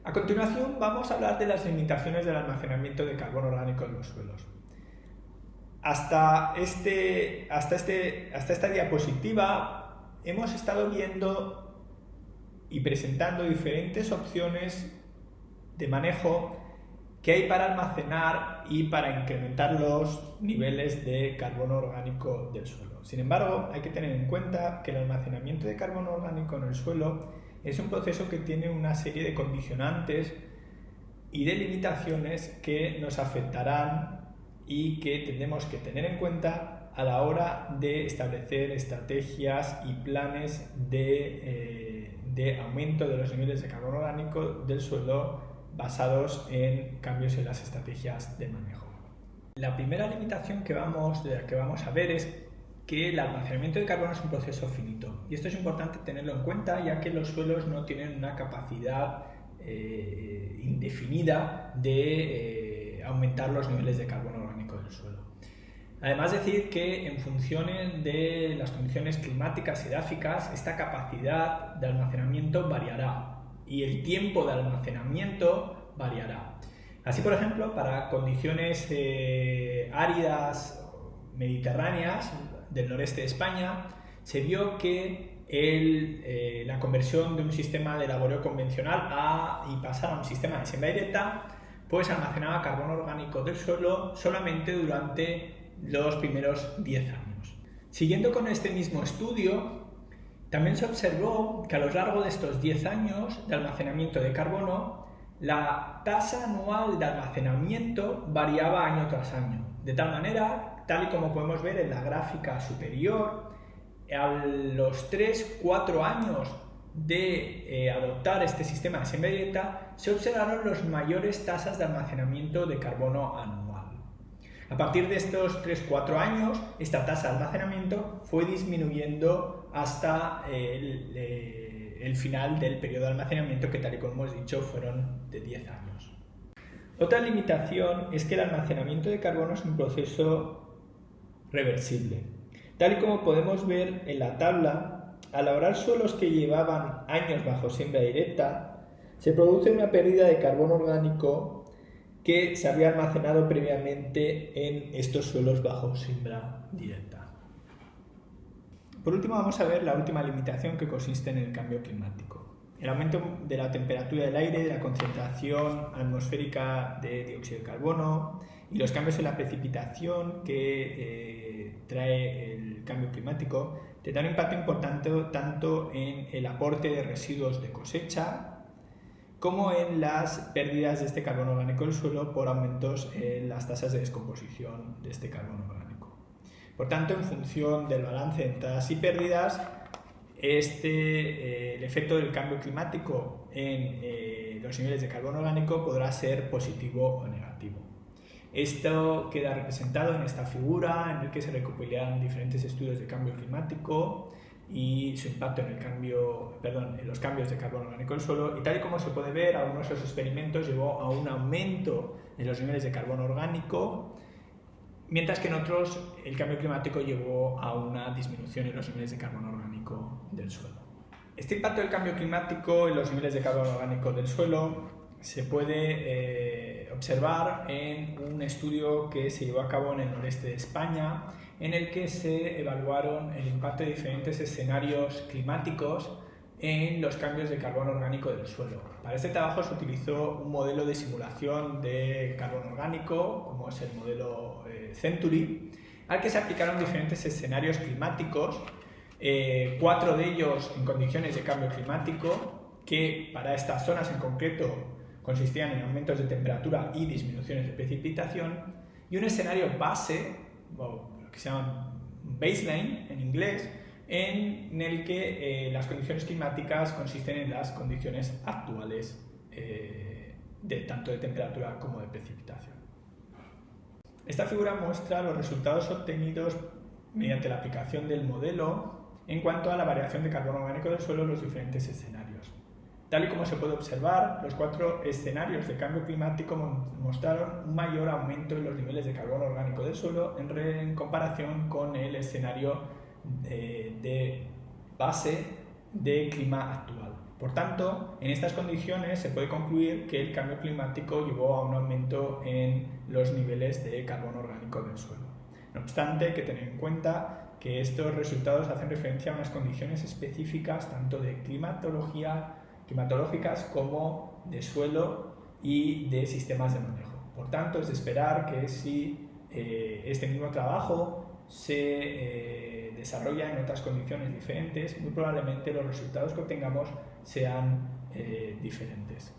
A continuación vamos a hablar de las limitaciones del almacenamiento de carbono orgánico en los suelos. Hasta esta diapositiva hemos estado viendo y presentando diferentes opciones de manejo que hay para almacenar y para incrementar los niveles de carbono orgánico del suelo. Sin embargo, hay que tener en cuenta que el almacenamiento de carbono orgánico en el suelo es un proceso que tiene una serie de condicionantes y de limitaciones que nos afectarán y que tendremos que tener en cuenta a la hora de establecer estrategias y planes de aumento de los niveles de carbono orgánico del suelo basados en cambios en las estrategias de manejo. La primera limitación de la que vamos a ver es que el almacenamiento de carbono es un proceso finito, y esto es importante tenerlo en cuenta, ya que los suelos no tienen una capacidad indefinida de aumentar los niveles de carbono orgánico del suelo. Además, decir que en función de las condiciones climáticas y edáficas, esta capacidad de almacenamiento variará y el tiempo de almacenamiento variará. Así, por ejemplo, para condiciones áridas mediterráneas del noreste de España, se vio que la conversión de un sistema de laboreo convencional y pasar a un sistema de siembra directa, pues almacenaba carbono orgánico del suelo solamente durante los primeros 10 años. Siguiendo con este mismo estudio, también se observó que a lo largo de estos 10 años de almacenamiento de carbono, la tasa anual de almacenamiento variaba año tras año, de tal manera, tal y como podemos ver en la gráfica superior, a los 3-4 años de adoptar este sistema de siembra directa, se observaron las mayores tasas de almacenamiento de carbono anual. A partir de estos 3-4 años, esta tasa de almacenamiento fue disminuyendo hasta el final del periodo de almacenamiento, que tal y como hemos dicho fueron de 10 años. Otra limitación es que el almacenamiento de carbono es un proceso reversible. Tal y como podemos ver en la tabla, al labrar suelos que llevaban años bajo siembra directa, se produce una pérdida de carbono orgánico que se había almacenado previamente en estos suelos bajo siembra directa. Por último, vamos a ver la última limitación, que consiste en el cambio climático. El aumento de la temperatura del aire, de la concentración atmosférica de dióxido de carbono y los cambios en la precipitación que trae el cambio climático tendrán un impacto importante tanto en el aporte de residuos de cosecha como en las pérdidas de este carbono orgánico del suelo por aumentos en las tasas de descomposición de este carbono orgánico. Por tanto, en función del balance de entradas y pérdidas, el efecto del cambio climático en los niveles de carbono orgánico podrá ser positivo o negativo. Esto queda representado en esta figura, en la que se recopilan diferentes estudios de cambio climático y su impacto en los cambios de carbono orgánico del suelo, y tal y como se puede ver, algunos de esos experimentos llevó a un aumento en los niveles de carbono orgánico, mientras que en otros el cambio climático llevó a una disminución en los niveles de carbono orgánico del suelo. Este impacto del cambio climático en los niveles de carbono orgánico del suelo se puede observar en un estudio que se llevó a cabo en el noreste de España, en el que se evaluaron el impacto de diferentes escenarios climáticos en los cambios de carbono orgánico del suelo. Para este trabajo se utilizó un modelo de simulación de carbono orgánico, como es el modelo Century, al que se aplicaron diferentes escenarios climáticos, 4 de ellos en condiciones de cambio climático, que para estas zonas en concreto consistían en aumentos de temperatura y disminuciones de precipitación, y un escenario base, o lo que se llama baseline en inglés, en el que las condiciones climáticas consisten en las condiciones actuales tanto de temperatura como de precipitación. Esta figura muestra los resultados obtenidos mediante la aplicación del modelo en cuanto a la variación de carbono orgánico del suelo en los diferentes escenarios. Tal y como se puede observar, los 4 escenarios de cambio climático mostraron un mayor aumento en los niveles de carbono orgánico del suelo en comparación con el escenario de base de clima actual. Por tanto, en estas condiciones se puede concluir que el cambio climático llevó a un aumento en los niveles de carbono orgánico del suelo. No obstante, hay que tener en cuenta que estos resultados hacen referencia a unas condiciones específicas tanto de climatológicas como de suelo y de sistemas de manejo. Por tanto, es de esperar que si este mismo trabajo se desarrolla en otras condiciones diferentes, muy probablemente los resultados que obtengamos sean diferentes.